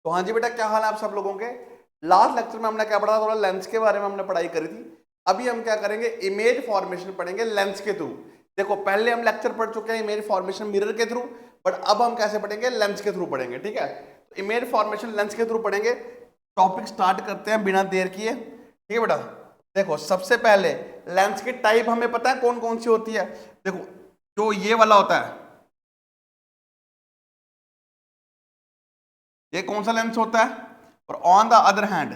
तो हाँ जी बेटा, क्या हाल है आप सब लोगों के। लास्ट लेक्चर में हमने क्या पढ़ा था, थोड़ा लेंस के बारे में हमने पढ़ाई करी थी। अभी हम क्या करेंगे, इमेज फॉर्मेशन पढ़ेंगे लेंस के थ्रू। देखो पहले हम लेक्चर पढ़ चुके हैं इमेज फॉर्मेशन मिरर के थ्रू, बट अब हम कैसे पढ़ेंगे, लेंस के थ्रू पढ़ेंगे। ठीक है, तो इमेज फॉर्मेशन लेंस के थ्रू पढ़ेंगे। टॉपिक स्टार्ट करते हैं बिना देर किए। ठीक है बेटा, देखो सबसे पहले लेंस की टाइप हमें पता है कौन कौन सी होती है। देखो जो ये वाला होता है, ये कौन सा लेंस होता है। और ऑन द अदर हैंड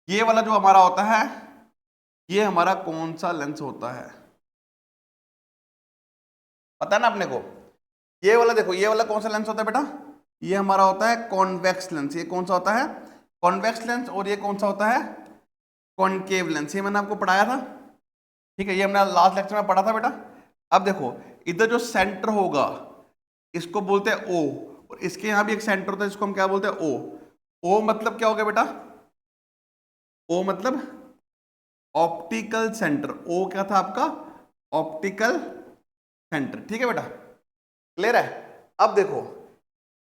ये वाला जो हमारा होता है, ये हमारा कौन सा लेंस होता है, पता है ना अपने को। ये वाला देखो, ये वाला कौन सा लेंस होता है बेटा, ये हमारा होता है कॉन्वेक्स लेंस। ये कौन सा होता है, कॉन्वेक्स लेंस। और ये कौन सा होता है, कॉनकेव लेंस। ये मैंने आपको पढ़ाया था। ठीक है, ये हमने लास्ट लेक्चर में पढ़ा था बेटा। अब देखो इधर जो सेंटर होगा इसको बोलते हैं ओ, और इसके यहां भी एक सेंटर होता है जिसको हम क्या बोलते हैं, ओ। ओ मतलब क्या हो गया बेटा, ओ मतलब ऑप्टिकल सेंटर। ओ क्या था आपका, ऑप्टिकल सेंटर। ठीक है बेटा, क्लियर है। अब देखो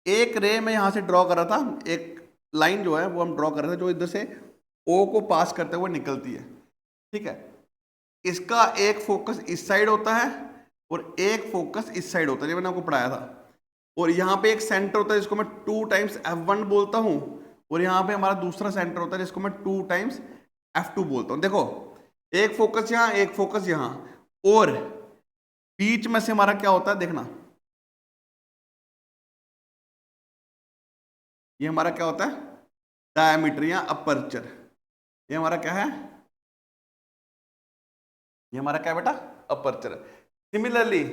एक रे में यहां से ड्रॉ कर रहा था, एक लाइन जो है वो हम ड्रॉ कर रहे थे जो इधर से ओ को पास करते हुए निकलती है। ठीक है, इसका एक फोकस इस साइड होता है और एक फोकस इस साइड होता है, ये मैंने आपको पढ़ाया था। और यहाँ पे एक सेंटर होता है जिसको मैं 2 टाइम्स F1 बोलता हूँ, और यहाँ पे हमारा दूसरा सेंटर होता है जिसको मैं 2 टाइम्स F2 बोलता हूँ। देखो एक फोकस यहाँ, एक फोकस यहाँ, और बीच में से हमारा क्या होता है देखना, ये हमारा क्या होता है, डायमीटर या अपर्चर। ये हमारा क्या है, ये हमारा क्या है बेटा, अपर्चर। सिमिलरली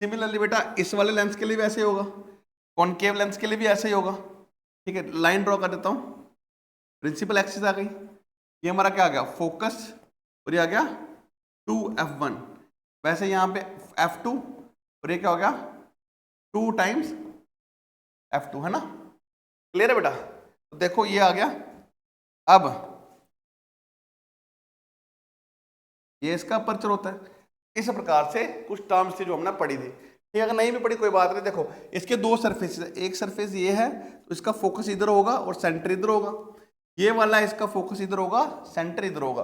सिमिलरली बेटा इस वाले लेंस के लिए भी ऐसे ही होगा, कॉनकेव लेंस के लिए भी ऐसे ही होगा। ठीक है, लाइन ड्रॉ कर देता हूं, प्रिंसिपल एक्सिस आ गई, ये हमारा क्या आ गया, फोकस, और ये आ गया 2F1। वैसे यहाँ पे F2, और ये क्या हो गया, 2 टाइम्स F2, है ना। क्लियर है बेटा, तो देखो ये आ गया। अब ये इसका अपर्चर होता है। इस प्रकार से कुछ टर्म्स थी जो हमने पढ़ी थी। ठीक है, अगर नहीं भी पढ़ी कोई बात नहीं। देखो इसके दो सरफेस, एक सरफेस ये है तो इसका फोकस इधर होगा और सेंटर इधर होगा। ये वाला इसका फोकस इधर होगा, सेंटर इधर होगा।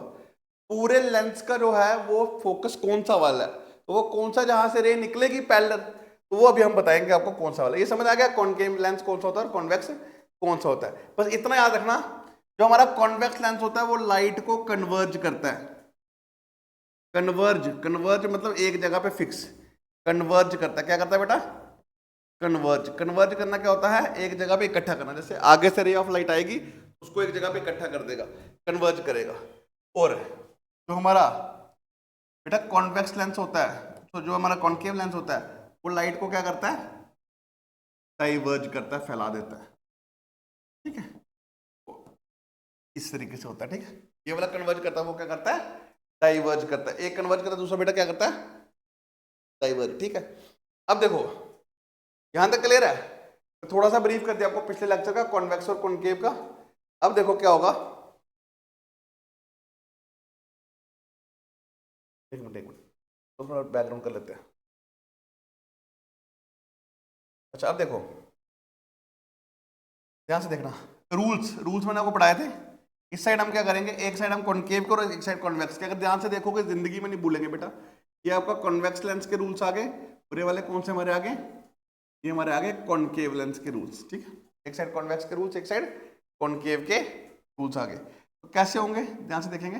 पूरे लेंस का जो है वो फोकस कौन सा वाला है, तो वो कौन सा जहां से रे निकलेगी पैरेलल, तो वो अभी हम बताएंगे आपको कौन सा वाला। ये समझ आ गया, कॉनकेव लेंस कौन सा होता है और कॉन्वेक्स कौन सा होता है। बस इतना याद रखना, जो हमारा कॉन्वेक्स लेंस होता है वो लाइट को कन्वर्ज करता है। कन्वर्ज, कन्वर्ज मतलब एक जगह पे फिक्स, कन्वर्ज करता है। क्या करता है बेटा, कन्वर्ज। कन्वर्ज करना क्या होता है, एक जगह पे इकट्ठा करना। जैसे आगे से रे ऑफ लाइट आएगी उसको एक जगह पे इकट्ठा कर देगा, कन्वर्ज करेगा। और जो हमारा बेटा कॉन्वेक्स लेंस होता है, तो जो हमारा कॉनकेव लेंस होता है वो लाइट को क्या करता है, डाइवर्ज करता है, फैला देता है। ठीक है, इस तरीके से होता है। ठीक है, ये वाला कन्वर्ज करता है, वो क्या करता है, डाइवर्ज करता है। एक कन्वर्ज करता है, दूसरा बेटा क्या करता है, डाइवर्ज। ठीक है, अब देखो यहां तक क्लियर है। तो थोड़ा सा ब्रीफ कर दिया आपको पिछले लेक्चर का, कॉन्वेक्स और कॉनकेव का। अब देखो क्या होगा, एक मिनट एक मिनट, तो थोड़ा बैकग्राउंड कर लेते हैं। अच्छा अब देखो ध्यान से देखना, रूल्स रूल्स मैंने आपको पढ़ाए थे। इस साइड हम क्या करेंगे, एक साइड हम कॉनकेव को और एक साइड कॉन्वेक्स के। अगर ध्यान से देखोगे जिंदगी में नहीं भूलेंगे बेटा। ये आपका कॉन्वेक्स लेंस के रूल्स आ गए, और ये वाले कौन से हमारे आगे, ये हमारे आगे कॉनकेव लेंस के रूल्स। ठीक है, एक साइड कॉन्वेक्स के रूल्स, एक साइड कॉनकेव के रूल्स आ गए। तो कैसे होंगे ध्यान से देखेंगे।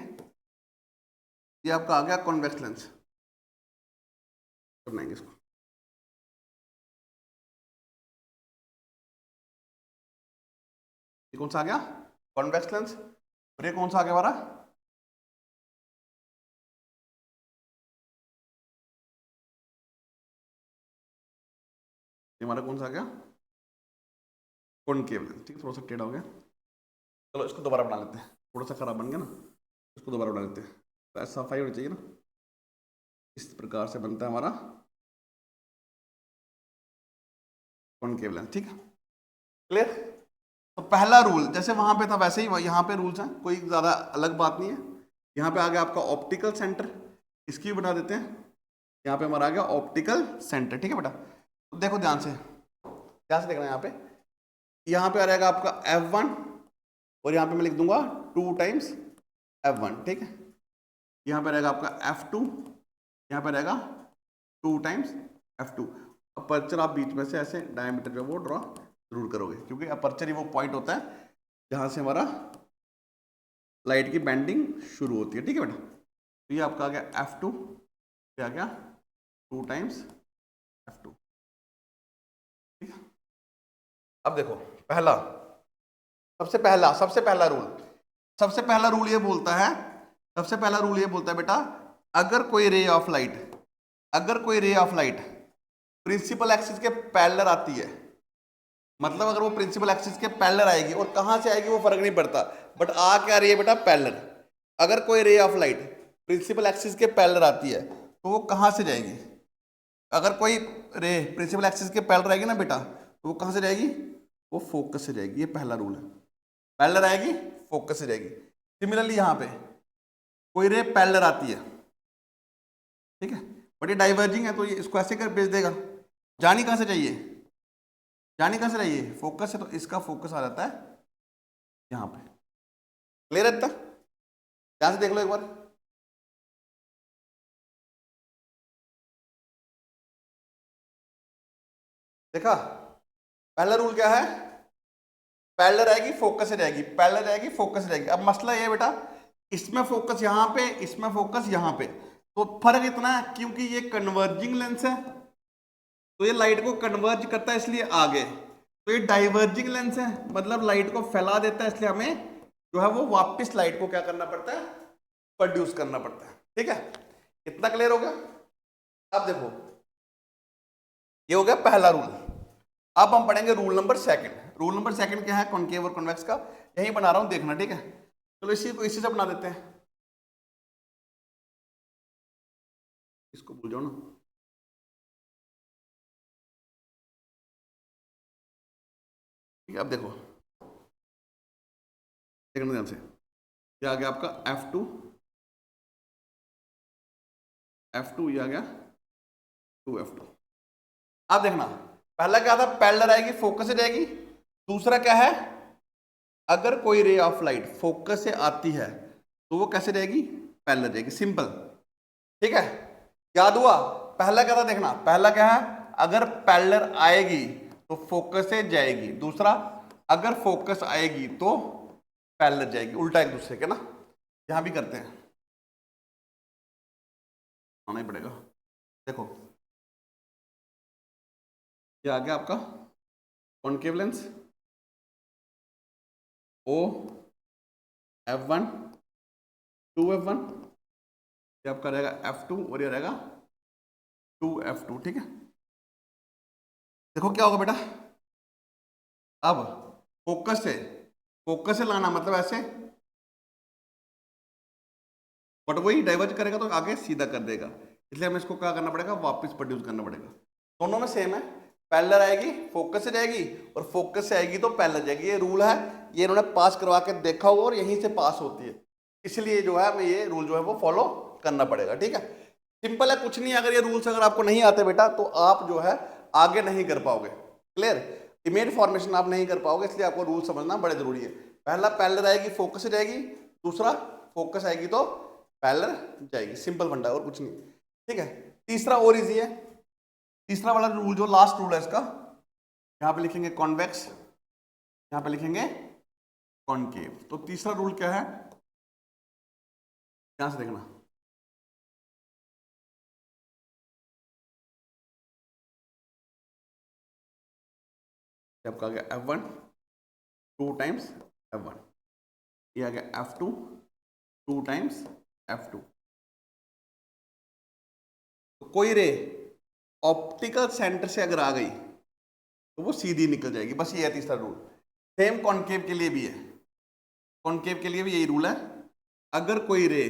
ये आपका आ गया कॉन्वेक्स लेंस, बनाएंगे इसको। ये कौन सा आ गया, कॉन्वेक्स लेंस। और ये कौन सा आ गया हमारा, ये हमारा कौन सा आ गया, कॉनकेव लेंस। ठीक है, थोड़ा सा टेढ़ा हो गया, चलो इसको दोबारा बना लेते हैं। थोड़ा सा खराब बन गया ना, इसको दोबारा बना लेते हैं। तो ऐसा सफाई होनी चाहिए ना, इस प्रकार से बनता है हमारा कॉनकेव लेंस। ठीक है, क्लियर। तो पहला रूल जैसे वहां पे था वैसे ही यहाँ पे रूल्स हैं, कोई ज्यादा अलग बात नहीं है। यहाँ पे आ गया आपका ऑप्टिकल सेंटर, इसकी भी बता देते हैं। यहाँ पे हमारा आ गया ऑप्टिकल सेंटर। ठीक है बेटा, तो देखो ध्यान से देखना यहाँ पे। यहाँ पे आ जाएगा आपका F1 और यहाँ पे मैं लिख दूंगा 2 टाइम्स F1, ठीक है। यहाँ पे रहेगा आपका F2, यहाँ पे रहेगा 2 टाइम्स F2। अपर्चर आप बीच में से ऐसे डायमीटर जो है वो ड्रॉ जरूर करोगे, क्योंकि अपर्चर ही वो पॉइंट होता है जहाँ से हमारा लाइट की बेंडिंग शुरू होती है, ठीक है बेटा। तो ये आपका आ गया F2, ये आ गया 2 टाइम्स F2, ठीक है। अब देखो पहला, सबसे पहला रूल ये बोलता है, सबसे पहला रूल ये बोलता है बेटा, अगर कोई ray of light principal axis के पैरेलल आती है, मतलब अगर वो प्रिंसिपल एक्सिस के पैरेलल आएगी, और कहां से आएगी वो फर्क नहीं पड़ता, बट आ क्या रही है बेटा, पैरेलल। अगर कोई ray of light principal axis के पैरेलल आती है तो वो कहां से जाएगी, अगर कोई रे प्रिंसिपल एक्सिस के पैरेलल रहेगी ना बेटा, तो वो कहां से जाएगी, वो फोकस से जाएगी। ये पहला रूल है, पैरेलल आएगी फोकस से जाएगी। सिमिलरली यहां पे कोई रे पैरेलल आती है, ठीक है, बट ये डाइवर्जिंग है, तो ये इसको ऐसे कर भेज देगा, जानी कहां से चाहिए, फोकस से, तो इसका फोकस आ जाता है यहां पे। क्लियर है इतना? ध्यान से देख लो एक बार। देखा, पहला रूल क्या है, पैरेलल रहेगी फोकस से जाएगी, पैरेलल रहेगी फोकस से जाएगी। अब मसला ये है बेटा, इसमें फोकस यहां पे, इसमें फोकस यहां पे, तो फर्क इतना है क्योंकि ये कन्वर्जिंग लेंस है, तो ये लाइट को कन्वर्ज करता है इसलिए आगे, तो ये डाइवर्जिंग लेंस है, मतलब लाइट को फैला देता है, इसलिए हमें जो है वो वापस लाइट को क्या करना पड़ता है, प्रोड्यूस करना पड़ता है, ठीक है। इतना क्लियर हो गया? अब देखो, ये हो गया पहला रूल। अब हम पढ़ेंगे rule number second. Rule number second क्या है, कॉनकेव और कॉन्वेक्स का, यही बना रहा हूं, देखना, ठीक है। चलो इसी से बना देते हैं, इसको भूल जाओ ना। ठीक है, अब देखो, देखना ध्यान से, ये आ गया आपका F2, ये आ गया 2F2। अब देखना, पहला क्या था, पैरेलल आएगी फोकस से जाएगी, दूसरा क्या है, अगर कोई रे ऑफ लाइट फोकस से आती है तो वो कैसे जाएगी, पैरेलल जाएगी, सिंपल, ठीक है। याद हुआ? पहला क्या था, देखना, पहला क्या है, अगर पैरेलल आएगी तो फोकस से जाएगी, दूसरा अगर फोकस आएगी तो पैरेलल जाएगी, उल्टा एक दूसरे के ना। यहां भी करते हैं, आना ही पड़ेगा। देखो, ये आ गया आपका concave lens O F1 2F1, ये आपका रहेगा F2 और ये रहेगा 2F2, ठीक है। देखो क्या होगा बेटा, अब फोकस से लाना मतलब ऐसे, बट वही डाइवर्ज करेगा तो आगे सीधा कर देगा, इसलिए हमें इसको क्या करना पड़ेगा, वापस प्रोड्यूस करना पड़ेगा। दोनों में सेम है, पैरेलल आएगी फोकस से जाएगी और फोकस से आएगी तो पैरेलल जाएगी। ये रूल है, ये इन्होंने पास करवा के देखा होगा और यहीं से पास होती है, इसलिए जो है हमें ये रूल जो है वो फॉलो करना पड़ेगा, ठीक है। सिंपल है, कुछ नहीं। अगर ये रूल्स अगर आपको नहीं आते बेटा तो आप जो है आगे नहीं कर पाओगे, क्लियर, इमेज फॉर्मेशन आप नहीं कर पाओगे, इसलिए आपको रूल समझना बड़े जरूरी है। पहला पैरेलल आएगी फोकस से जाएगी, दूसरा फोकस आएगी तो पैरेलल जाएगी, सिंपल फंडा और कुछ नहीं, ठीक है। तीसरा और इजी है, तीसरा वाला रूल जो लास्ट रूल है इसका, यहाँ पे लिखेंगे कॉन्वेक्स, यहाँ पे लिखेंगे कॉनकेव। तो तीसरा रूल क्या है, यहां से देखना, आपका आ गया F1 2 टाइम्स F1, ये आ गया F2 2 टाइम्स F2। तो कोई रे ऑप्टिकल सेंटर से अगर आ गई तो वो सीधी निकल जाएगी, बस ये है तीसरा रूल। सेम कॉनकेव के लिए भी है, कॉनकेव के लिए भी यही रूल है, अगर कोई रे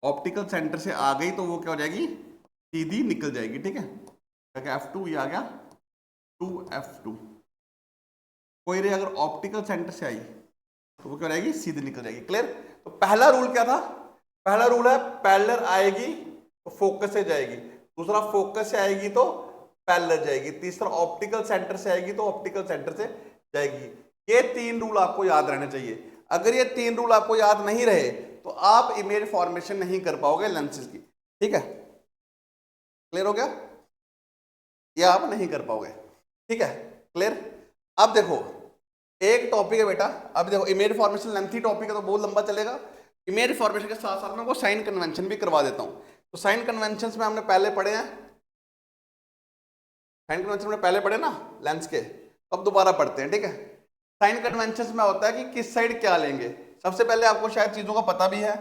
ऑप्टिकल सेंटर से आ गई तो वो क्या हो जाएगी, सीधी निकल जाएगी, ठीक है। F2 ये आ गया 2F2। कोई रे अगर ऑप्टिकल सेंटर से आई तो वो क्या हो जाएगी, सीधी निकल जाएगी, क्लियर। तो पहला रूल क्या था, पहला रूल है पैरेलल आएगी तो फोकस से जाएगी, दूसरा फोकस से आएगी तो पैरेलल जाएगी, तीसरा ऑप्टिकल सेंटर से आएगी तो ऑप्टिकल सेंटर से जाएगी। ये 3 रूल आपको याद रहने चाहिए। अगर ये 3 रूल आपको याद नहीं रहे तो आप इमेज फॉर्मेशन नहीं कर पाओगे लेंसेज की। ठीक है, क्लियर हो गया? ये आप नहीं कर पाओगे। ठीक है, क्लियर? अब देखो एक टॉपिक है बेटा, अब देखो इमेज फॉर्मेशन लेंथी टॉपिक है तो बहुत लंबा चलेगा। इमेज फॉर्मेशन के साथ साथ में वो साइन कन्वेंशन भी करवा देता हूं। तो साइन कन्वेंशन में हमने पहले पढ़े हैं, साइन कन्वेंशन में पहले पढ़े ना लेंस के, अब दोबारा पढ़ते हैं। ठीक है, साइन कन्वेंशन में होता है कि किस साइड क्या लेंगे। सबसे पहले आपको शायद चीजों का पता भी है,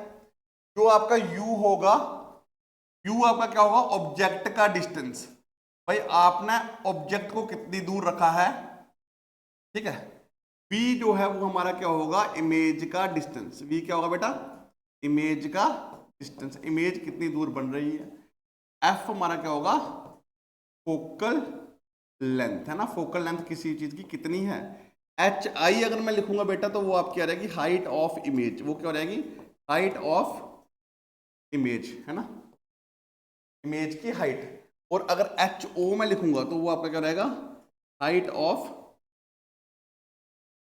जो आपका यू होगा, यू आपका क्या होगा, ऑब्जेक्ट का डिस्टेंस। भाई आपने ऑब्जेक्ट को कितनी दूर रखा है, ठीक है। वी जो है वो हमारा क्या होगा, इमेज का डिस्टेंस। वी क्या होगा बेटा, इमेज का डिस्टेंस, इमेज कितनी दूर बन रही है। एफ हमारा क्या होगा, फोकल लेंथ, है ना, फोकल लेंथ किसी चीज की कितनी है। एच आई अगर मैं लिखूंगा बेटा तो वो आपकी आ रहेगी हाइट ऑफ इमेज, वो क्या हो जाएगी, हाइट ऑफ इमेज, है ना, इमेज की हाइट। और अगर एच ओ मैं लिखूंगा तो वो आपका क्या रहेगा, हाइट ऑफ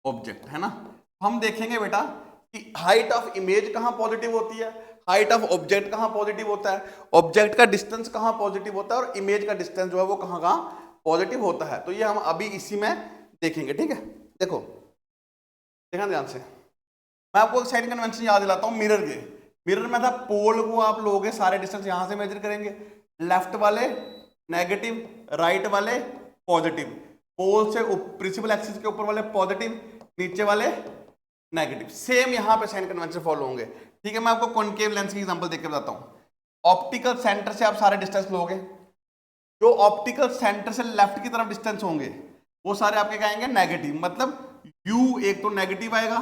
ऑब्जेक्ट, है ना। हम देखेंगे बेटा कि हाइट ऑफ इमेज कहां पॉजिटिव होती है, हाइट ऑफ ऑब्जेक्ट कहां पॉजिटिव होता है, ऑब्जेक्ट का डिस्टेंस कहां पॉजिटिव होता है और इमेज का डिस्टेंस जो है वो कहां कहां पॉजिटिव होता है। तो ये हम अभी इसी में देखेंगे। ठीक है, देखो देखना ध्यान से, मैं आपको एक साइन कन्वेंशन याद दिलाता हूं मिरर के। मिरर में था पोल को आप लोगे सारे डिस्टेंस यहां से मेजर करेंगे, लेफ्ट वाले नेगेटिव, राइट वाले पॉजिटिव, पोल से प्रिंसिपल एक्सिस के ऊपर वाले पॉजिटिव, नीचे वाले नेगेटिव। सेम यहां पे साइन कन्वेंशन फॉलो होंगे। ठीक है, मैं आपको कॉनकेव लेंस की एग्जांपल देकर बताता हूं। ऑप्टिकल सेंटर से आप सारे डिस्टेंस लोगे, जो ऑप्टिकल सेंटर से लेफ्ट की तरफ डिस्टेंस होंगे वो सारे आपके क्या आएंगे, नेगेटिव। मतलब यू एक तो नेगेटिव आएगा,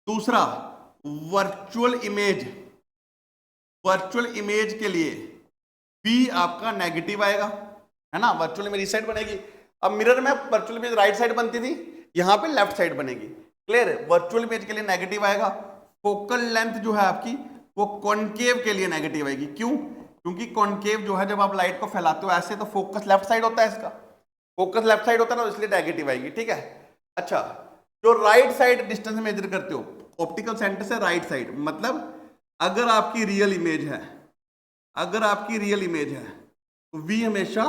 दूसरा वर्चुअल इमेज, वर्चुअल इमेज के लिए बी आपका नेगेटिव आएगा, है ना, वर्चुअल इमेज इस साइड बनेगी। अब मिरर में वर्चुअल इमेज राइट साइड बनती थी, यहां पे लेफ्ट साइड बनेगी। क्लियर है, वर्चुअल इमेज के लिए नेगेटिव आएगा। फोकल लेंथ जो है आपकी वो कॉनकेव के लिए नेगेटिव आएगी। क्यों? क्योंकि कॉनकेव जो है जब आप लाइट को फैलाते हो ऐसे तो फोकस लेफ्ट साइड होता है, इसका फोकस लेफ्ट साइड होता है ना, इसलिए नेगेटिव आएगी। ठीक है, अच्छा जो राइट साइड डिस्टेंस मेजर करते हो ऑप्टिकल सेंटर से राइट साइड, मतलब अगर आपकी रियल इमेज है, अगर आपकी रियल इमेज है तो वी हमेशा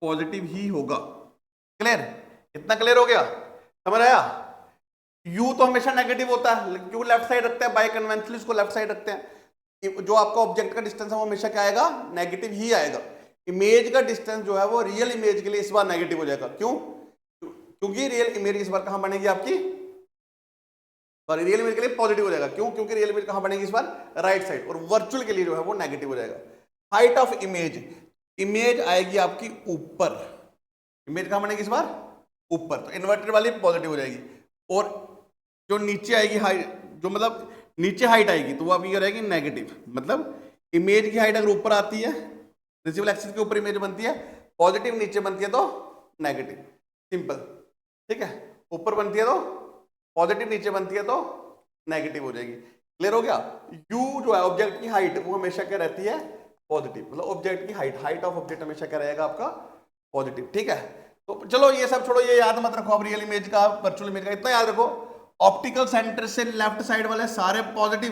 पॉजिटिव ही होगा। क्लियर, इतना क्लियर हो गया, समझ आया। यू तो हमेशा नेगेटिव होता है, क्यों लेफ्ट साइड रखते हैं, बाय कन्वेंशनली उसको लेफ्ट साइड रखते हैं। जो आपका ऑब्जेक्ट का डिस्टेंस है वो हमेशा क्या आएगा, नेगेटिव ही आएगा। इमेज का डिस्टेंस जो है वो रियल इमेज के लिए इस बार नेगेटिव हो जाएगा। क्यों? क्योंकि रियल इमेज इस बार कहां बनेगी आपकी, और रियल इमेज के लिए पॉजिटिव हो जाएगा। क्यों? क्योंकि रियल इमेज कहां बनेगी इस बार, राइट साइड, और वर्चुअल के लिए जो है वो नेगेटिव हो जाएगा। हाइट ऑफ इमेज, इमेज आएगी आपकी ऊपर, इमेज कहां बनेगी इस बार, ऊपर, तो इन्वर्टेड वाली पॉजिटिव हो जाएगी। और जो नीचे आएगी हाइट, जो मतलब नीचे हाइट आएगी तो वो आपकी क्या रहेगी, नेगेटिव। मतलब इमेज की हाइट अगर ऊपर आती है, प्रिंसिपल एक्सिस के ऊपर इमेज बनती है, पॉजिटिव नीचे बनती है तो नेगेटिव, सिंपल। ठीक है, ऊपर बनती है तो पॉजिटिव, नीचे बनती है तो नेगेटिव हो जाएगी। क्लियर हो गया। यू जो है ऑब्जेक्ट की हाइट वो हमेशा क्या रहती है, पॉजिटिव, मतलब ऑब्जेक्ट की हाइट, हाइट ऑफ ऑब्जेक्ट हमेशा क्या रहेगा आपका, पॉजिटिव। ठीक है, तो चलो ये सब छोड़ो, ये याद मत रखो अब, रियल इमेज का वर्चुअल इमेज का इतना याद रखो। ऑप्टिकल सेंटर से लेफ्ट साइड वाले सारे पॉजिटिव,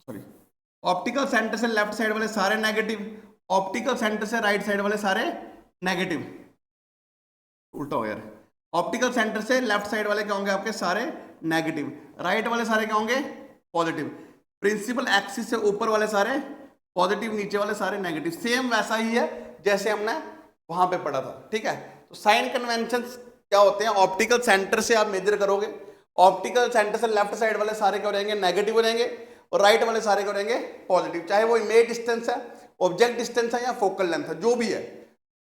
सॉरी, ऑप्टिकल सेंटर से लेफ्ट साइड वाले सारे नेगेटिव, ऑप्टिकल सेंटर से राइट साइड वाले सारे नेगेटिव, उल्टा हो यार। ऑप्टिकल सेंटर से लेफ्ट साइड वाले क्या होंगे आपके, सारे नेगेटिव, राइट वाले सारे क्या होंगे, पॉजिटिव। प्रिंसिपल एक्सिस से ऊपर वाले सारे पॉजिटिव, नीचे वाले सारे नेगेटिव। सेम वैसा ही है जैसे हमने वहां पे पढ़ा था। ठीक है, तो साइन कन्वेंशन क्या होते हैं, ऑप्टिकल सेंटर से आप मेजर करोगे, ऑप्टिकल सेंटर से लेफ्ट साइड वाले सारे क्या हो जाएंगे, नेगेटिव हो जाएंगे, और राइट वाले सारे क्या हो जाएंगे, पॉजिटिव। चाहे वो इमेज डिस्टेंस है, ऑब्जेक्ट डिस्टेंस है या फोकल लेंथ है, जो भी है।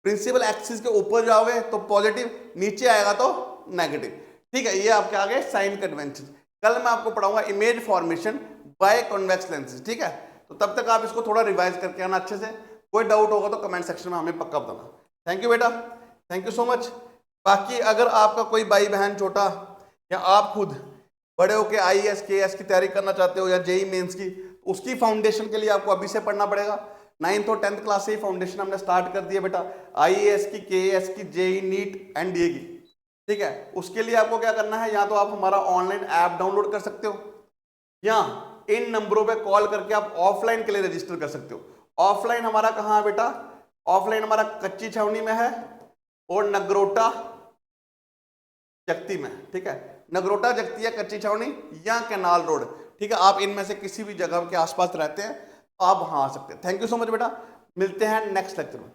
प्रिंसिपल एक्सिस के ऊपर जाओगे तो पॉजिटिव, नीचे आएगा तो नेगेटिव। ठीक है, ये आपके आगे साइन कन्वेंशन। कल मैं आपको पढ़ाऊंगा image formation by convex lenses. ठीक है, तो तब तक आप इसको थोड़ा रिवाइज करके आना अच्छे से। कोई डाउट होगा तो कमेंट सेक्शन में हमें पक्का बताना। थैंक यू बेटा, थैंक यू सो मच। बाकी अगर आपका कोई भाई बहन छोटा, या आप खुद बड़े होके IAS KS की तैयारी करना चाहते हो, या JEE मेंस की, उसकी फाउंडेशन के लिए आपको अभी से पढ़ना पड़ेगा। 9th और 10th क्लास से ही फाउंडेशन हमने स्टार्ट कर दिया बेटा, आईएएस की, केएएस की, जेई, नीट, एनडीए की। ठीक है, उसके लिए आपको क्या करना है, या तो आप हमारा ऑनलाइन ऐप डाउनलोड कर सकते हो, या इन नंबरों पे कॉल करके आप ऑफलाइन के लिए रजिस्टर कर सकते हो। ऑफलाइन हमारा कहाँ है बेटा, ऑफलाइन हमारा कच्ची छावनी में है और नगरोटा जगती में। ठीक है, नगरोटा जगती या कच्ची छावनी या कैनाल रोड। ठीक है, आप इनमें से किसी भी जगह के आसपास रहते हैं तो आप वहां आ सकते हैं। थैंक यू सो मच बेटा, मिलते हैं नेक्स्ट लेक्चर में।